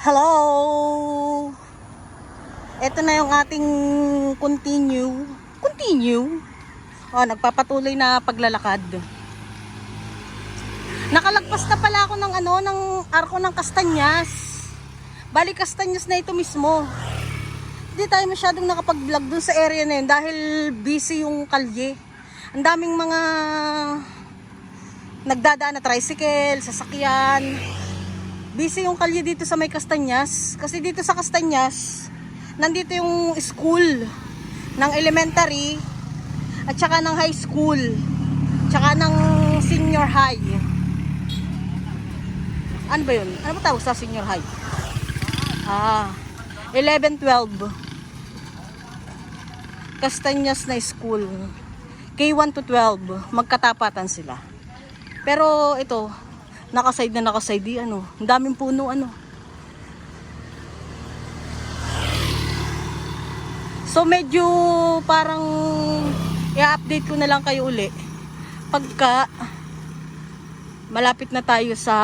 Hello! Ito na yung ating continue. Nagpapatuloy na paglalakad. Nakalagpas na pala ako ng arko ng Kastanyas. Bali Kastanyas na ito mismo. Hindi tayo masyadong nakapag-vlog dun sa area na yun dahil busy yung kalye. Ang daming mga nagdadaan na tricycle, sasakyan. Busy yung kalye dito sa may Kastanyas. Kasi dito sa Kastanyas, nandito yung school ng elementary at saka ng high school, tsaka ng senior high. Ano ba yun? Ano ba tawag sa senior high? 11, 12. Kastanyas na school. K1 to 12. Magkatapatan sila. Pero ito, nakaside na nakaside. Ang daming puno. So medyo parang i-update ko na lang kayo uli pagka malapit na tayo sa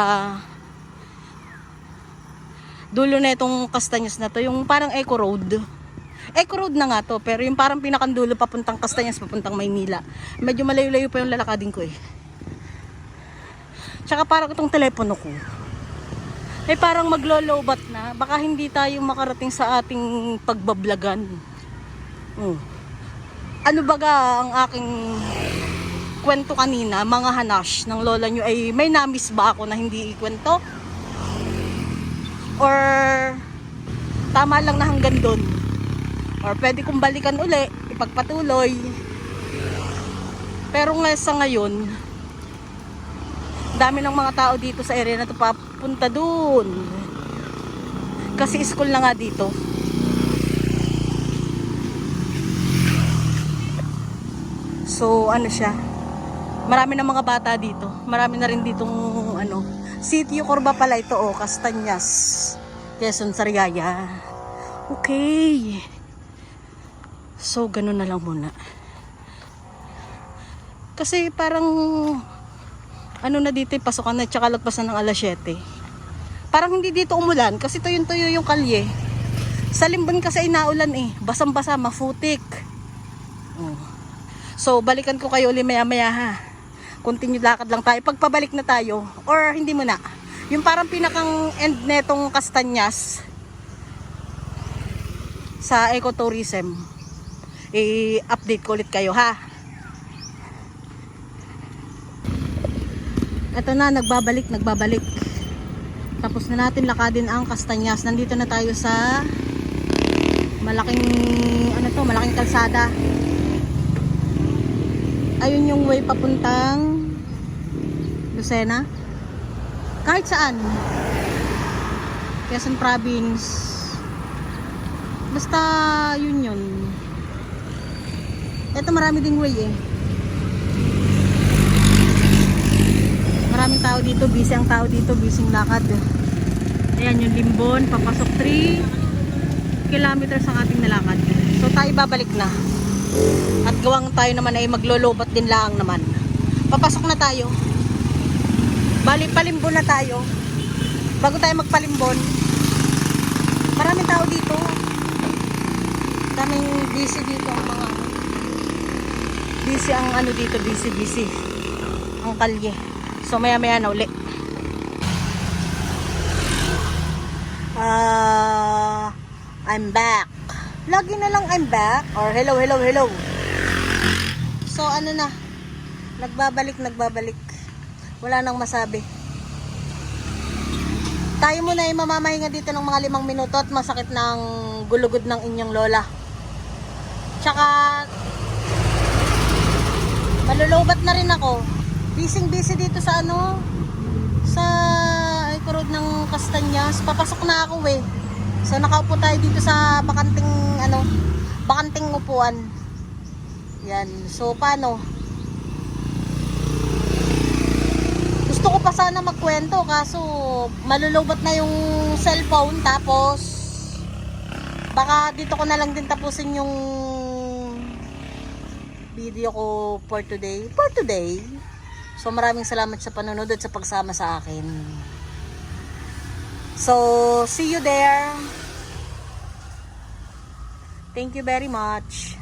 dulo na itong Kastanyas na to, yung parang Eco Road. Eco Road na nga to, pero yung parang pinakandulo papuntang Kastanyas, papuntang Maynila. Medyo malayo-layo pa yung lalakadin ko eh. Tsaka parang itong telepono ko parang maglolobat na. Baka hindi tayo makarating sa ating pagbablagan. Ano baga ang aking kwento kanina, mga hanash ng lola nyo, ay may namis ba ako na hindi ikwento? Or tama lang na hanggang doon? Or pwede kong balikan uli, ipagpatuloy? Pero sa ngayon, dami ng mga tao dito sa area na to papunta doon. Kasi school na nga dito. So siya, marami na mga bata dito. Marami na rin ditong Sitio Corba pala ito, Kastanyas, Quezon, Sariaya. Okay. So ganun na lang muna. Kasi parang na dito pasukan na, tsaka lagpasan ng alas 7. Parang hindi dito umulan kasi tuyo yung kalye. Sa Limbon kasi inaulan basang-basa, mafutik. So balikan ko kayo ulit maya-maya ha. Continue lakad lang tayo. Pagpabalik na tayo, or hindi mo na, yung parang pinakang end netong Kastanyas sa ecotourism, i-update ko ulit kayo ha. Ito na, nagbabalik. Tapos na natin lakadin ang Kastanyas. Nandito na tayo sa malaking kalsada. Ayun yung way papuntang Lucena. Kahit saan, Quezon Province, basta yun. Ito marami ding way maraming tao dito, busy ang tao dito, busy ang lakad. Ayan yung Limbon, papasok 3 kilometers ang ating nalakad. So tayo babalik na. At gawang tayo naman ay maglolobat din lang naman. Papasok na tayo. Bali Palimbon na tayo. Bago tayo magpalimbon, maraming tao dito. Daming busy dito ang mga busy ang dito, busy ang kalye. So maya na uli. I'm back. Lagi na lang I'm back, or hello. So na, nagbabalik. Wala nang masabi. Tayo muna ay mamamahinga dito ng mga 5 minuto at masakit ng gulugod ng inyong lola. Tsaka malulubat na rin ako. Busy dito sa sa Eco Road ng Kastanyas. Papasok na ako So nakaupo tayo dito sa bakanting upuan. Yan. So paano? Gusto ko pa sana magkwento kaso malulubat na yung cellphone, tapos baka dito ko na lang din tapusin yung video ko for today. So maraming salamat sa panonood at sa pagsama sa akin. So, see you there. Thank you very much.